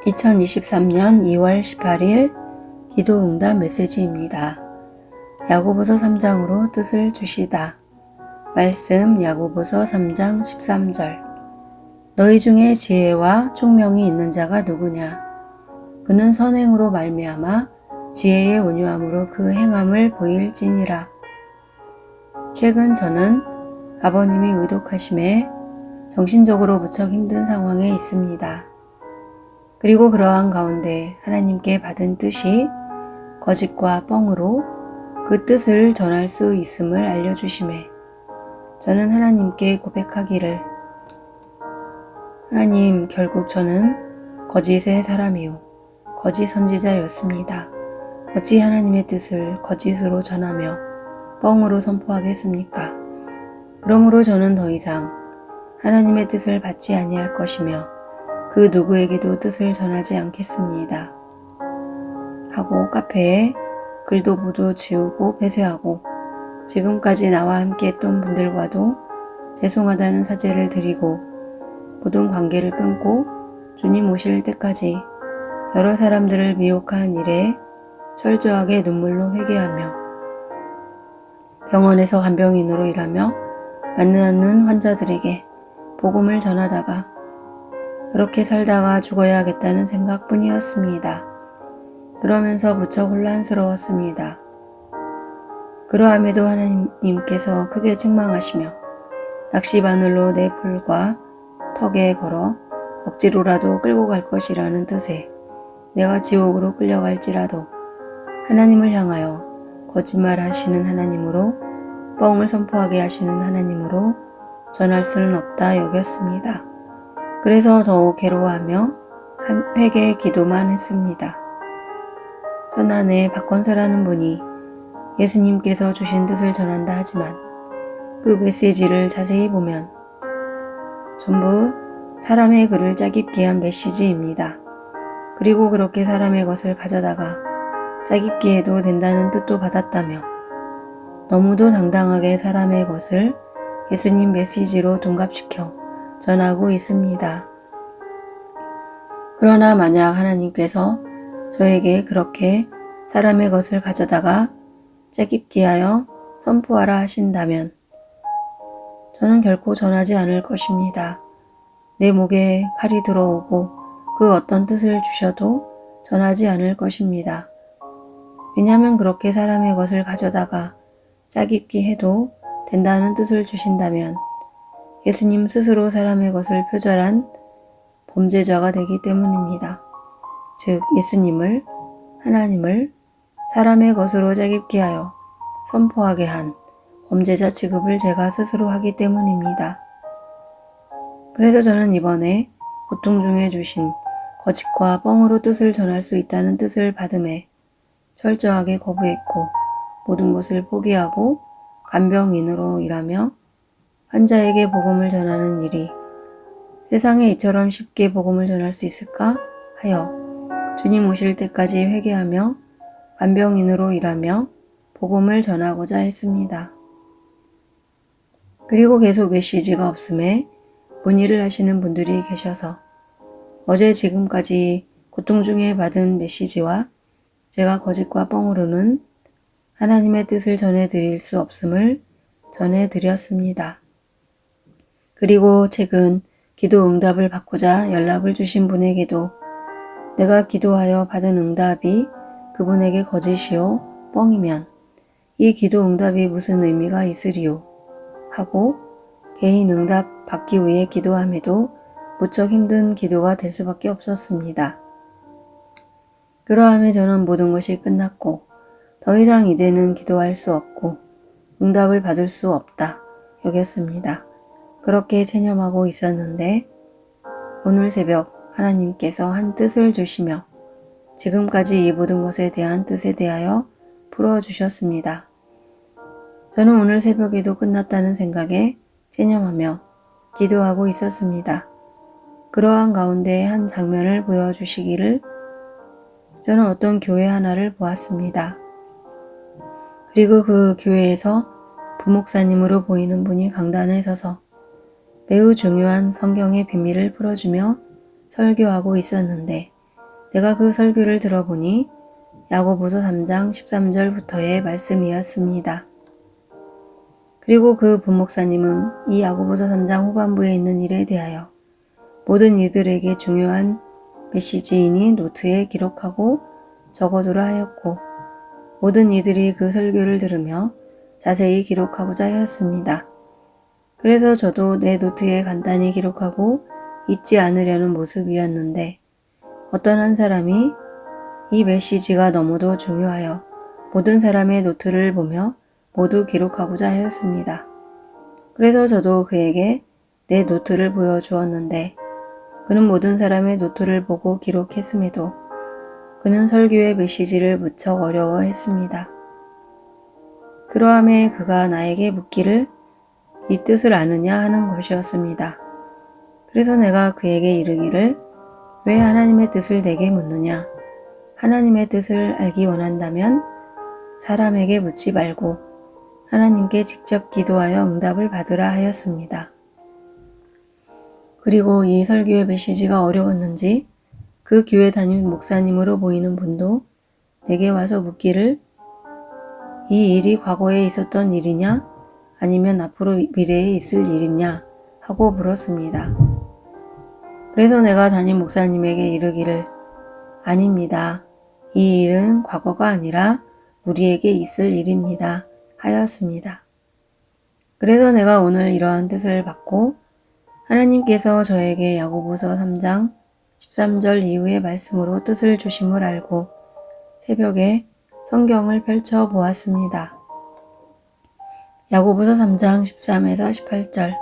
2023년 2월 18일 기도응답 메시지입니다. 야고보서 3장으로 뜻을 주시다. 말씀 야고보서 3장 13절. 너희 중에 지혜와 총명이 있는 자가 누구냐? 그는 선행으로 말미암아 지혜의 온유함으로 그 행함을 보일지니라. 최근 저는 아버님이 의독하심에 정신적으로 무척 힘든 상황에 있습니다. 그리고 그러한 가운데 하나님께 받은 뜻이 거짓과 뻥으로 그 뜻을 전할 수 있음을 알려주심에 저는 하나님께 고백하기를, 하나님, 결국 저는 거짓의 사람이요 거짓 선지자였습니다. 어찌 하나님의 뜻을 거짓으로 전하며 뻥으로 선포하겠습니까? 그러므로 저는 더 이상 하나님의 뜻을 받지 아니할 것이며 그 누구에게도 뜻을 전하지 않겠습니다. 하고 카페에 글도 모두 지우고 폐쇄하고 지금까지 나와 함께 했던 분들과도 죄송하다는 사죄를 드리고 모든 관계를 끊고 주님 오실 때까지 여러 사람들을 미혹한 일에 철저하게 눈물로 회개하며 병원에서 간병인으로 일하며 맞는 않는 환자들에게 복음을 전하다가 그렇게 살다가 죽어야겠다는 생각뿐이었습니다. 그러면서 무척 혼란스러웠습니다. 그러함에도 하나님께서 크게 책망하시며 낚시바늘로 내 볼과 턱에 걸어 억지로라도 끌고 갈 것이라는 뜻에 내가 지옥으로 끌려갈지라도 하나님을 향하여 거짓말하시는 하나님으로 뻥을 선포하게 하시는 하나님으로 전할 수는 없다 여겼습니다. 그래서 더욱 괴로워하며 회개의 기도만 했습니다. 천안에 박건서라는 분이 예수님께서 주신 뜻을 전한다 하지만 그 메시지를 자세히 보면 전부 사람의 글을 짜깁기 한 메시지입니다. 그리고 그렇게 사람의 것을 가져다가 짜깁기 해도 된다는 뜻도 받았다며 너무도 당당하게 사람의 것을 예수님 메시지로 둔갑시켜 전하고 있습니다. 그러나 만약 하나님께서 저에게 그렇게 사람의 것을 가져다가 짜깁기하여 선포하라 하신다면 저는 결코 전하지 않을 것입니다. 내 목에 칼이 들어오고 그 어떤 뜻을 주셔도 전하지 않을 것입니다. 왜냐하면 그렇게 사람의 것을 가져다가 짜깁기 해도 된다는 뜻을 주신다면 예수님 스스로 사람의 것을 표절한 범죄자가 되기 때문입니다. 즉 예수님을, 하나님을 사람의 것으로 짜깁기 하여 선포하게 한 범죄자 취급을 제가 스스로 하기 때문입니다. 그래서 저는 이번에 고통 중에 주신 거짓과 뻥으로 뜻을 전할 수 있다는 뜻을 받음에 철저하게 거부했고 모든 것을 포기하고 간병인으로 일하며 환자에게 복음을 전하는 일이 세상에 이처럼 쉽게 복음을 전할 수 있을까 하여 주님 오실 때까지 회개하며 간병인으로 일하며 복음을 전하고자 했습니다. 그리고 계속 메시지가 없음에 문의를 하시는 분들이 계셔서 어제 지금까지 고통 중에 받은 메시지와 제가 거짓과 뻥으로는 하나님의 뜻을 전해드릴 수 없음을 전해드렸습니다. 그리고 최근 기도 응답을 받고자 연락을 주신 분에게도 내가 기도하여 받은 응답이 그분에게 거짓이요 뻥이면 이 기도 응답이 무슨 의미가 있으리요 하고 개인 응답 받기 위해 기도함에도 무척 힘든 기도가 될 수밖에 없었습니다. 그러함에 저는 모든 것이 끝났고 더 이상 이제는 기도할 수 없고 응답을 받을 수 없다 여겼습니다. 그렇게 체념하고 있었는데 오늘 새벽 하나님께서 한 뜻을 주시며 지금까지 이 모든 것에 대한 뜻에 대하여 풀어주셨습니다. 저는 오늘 새벽에도 끝났다는 생각에 체념하며 기도하고 있었습니다. 그러한 가운데 한 장면을 보여주시기를 저는 어떤 교회 하나를 보았습니다. 그리고 그 교회에서 부목사님으로 보이는 분이 강단에 서서 매우 중요한 성경의 비밀을 풀어주며 설교하고 있었는데 내가 그 설교를 들어보니 야고보서 3장 13절부터의 말씀이었습니다. 그리고 그 분목사님은 이 야고보서 3장 후반부에 있는 일에 대하여 모든 이들에게 중요한 메시지이니 노트에 기록하고 적어두라 하였고 모든 이들이 그 설교를 들으며 자세히 기록하고자 하였습니다. 그래서 저도 내 노트에 간단히 기록하고 잊지 않으려는 모습이었는데 어떤 한 사람이 이 메시지가 너무도 중요하여 모든 사람의 노트를 보며 모두 기록하고자 하였습니다. 그래서 저도 그에게 내 노트를 보여주었는데 그는 모든 사람의 노트를 보고 기록했음에도 그는 설교의 메시지를 무척 어려워했습니다. 그러함에 그가 나에게 묻기를 이 뜻을 아느냐 하는 것이었습니다. 그래서 내가 그에게 이르기를 왜 하나님의 뜻을 내게 묻느냐? 하나님의 뜻을 알기 원한다면 사람에게 묻지 말고 하나님께 직접 기도하여 응답을 받으라 하였습니다. 그리고 이 설교의 메시지가 어려웠는지 그 교회 담임 목사님으로 보이는 분도 내게 와서 묻기를 이 일이 과거에 있었던 일이냐 아니면 앞으로 미래에 있을 일이냐 하고 물었습니다. 그래서 내가 담임 목사님에게 이르기를 아닙니다. 이 일은 과거가 아니라 우리에게 있을 일입니다. 하였습니다. 그래서 내가 오늘 이러한 뜻을 받고 하나님께서 저에게 야고보서 3장 13절 이후의 말씀으로 뜻을 주심을 알고 새벽에 성경을 펼쳐 보았습니다. 야고보서 3장 13에서 18절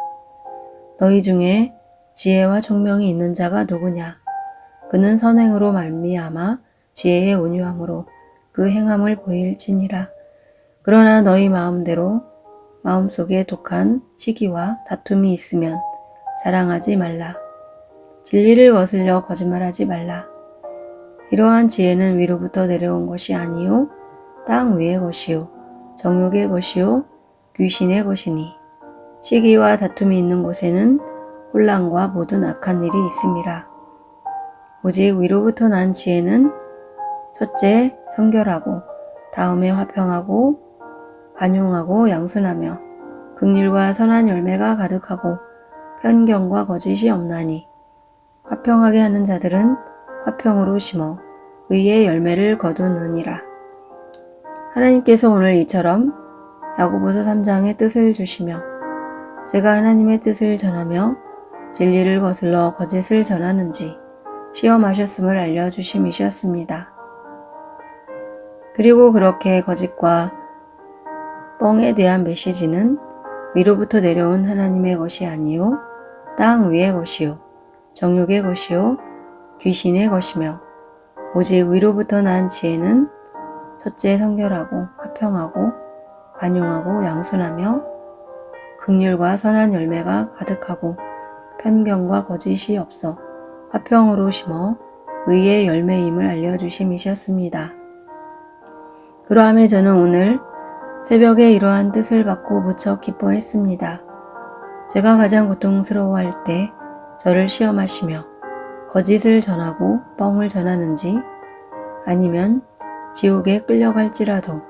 너희 중에 지혜와 총명이 있는 자가 누구냐? 그는 선행으로 말미암아 지혜의 온유함으로 그 행함을 보일지니라. 그러나 너희 마음대로 마음속에 독한 시기와 다툼이 있으면 자랑하지 말라. 진리를 거슬려 거짓말하지 말라. 이러한 지혜는 위로부터 내려온 것이 아니요 땅 위의 것이요 정욕의 것이요 귀신의 것이니 시기와 다툼이 있는 곳에는 혼란과 모든 악한 일이 있음이라. 오직 위로부터 난 지혜는 첫째 성결하고 다음에 화평하고 관용하고 양순하며 긍휼과 선한 열매가 가득하고 편견과 거짓이 없나니 화평하게 하는 자들은 화평으로 심어 의의 열매를 거두느니라. 하나님께서 오늘 이처럼 야고보서 3장의 뜻을 주시며 제가 하나님의 뜻을 전하며 진리를 거슬러 거짓을 전하는지 시험하셨음을 알려주심이셨습니다. 그리고 그렇게 거짓과 뻥에 대한 메시지는 위로부터 내려온 하나님의 것이 아니요 땅 위의 것이요 정욕의 것이요 귀신의 것이며 오직 위로부터 난 지혜는 첫째 성결하고 화평하고 관용하고 양순하며 긍휼과 선한 열매가 가득하고 편견과 거짓이 없어 화평으로 심어 의의 열매임을 알려주심이셨습니다. 그러함에 저는 오늘 새벽에 이러한 뜻을 받고 무척 기뻐했습니다. 제가 가장 고통스러워할 때 저를 시험하시며 거짓을 전하고 뻥을 전하는지 아니면 지옥에 끌려갈지라도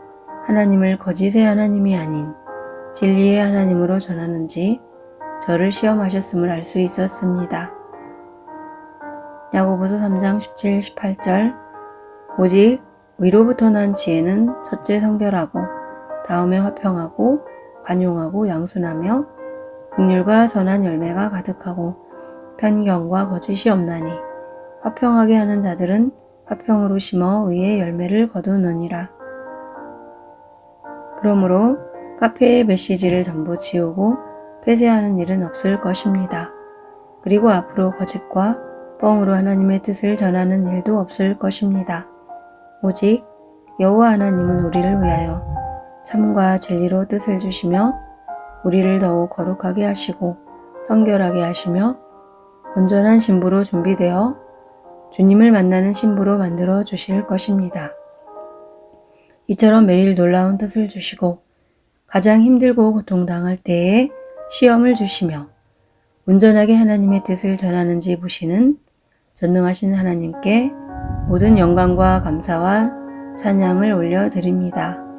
하나님을 거짓의 하나님이 아닌 진리의 하나님으로 전하는지 저를 시험하셨음을 알 수 있었습니다. 야고보서 3장 17, 18절 오직 위로부터 난 지혜는 첫째 성결하고 다음에 화평하고 관용하고 양순하며 긍휼과 선한 열매가 가득하고 편견과 거짓이 없나니 화평하게 하는 자들은 화평으로 심어 의의 열매를 거두느니라. 그러므로 카페의 메시지를 전부 지우고 폐쇄하는 일은 없을 것입니다. 그리고 앞으로 거짓과 뻥으로 하나님의 뜻을 전하는 일도 없을 것입니다. 오직 여호와 하나님은 우리를 위하여 참과 진리로 뜻을 주시며 우리를 더욱 거룩하게 하시고 성결하게 하시며 온전한 신부로 준비되어 주님을 만나는 신부로 만들어 주실 것입니다. 이처럼 매일 놀라운 뜻을 주시고 가장 힘들고 고통당할 때에 시험을 주시며 온전하게 하나님의 뜻을 전하는지 보시는 전능하신 하나님께 모든 영광과 감사와 찬양을 올려드립니다.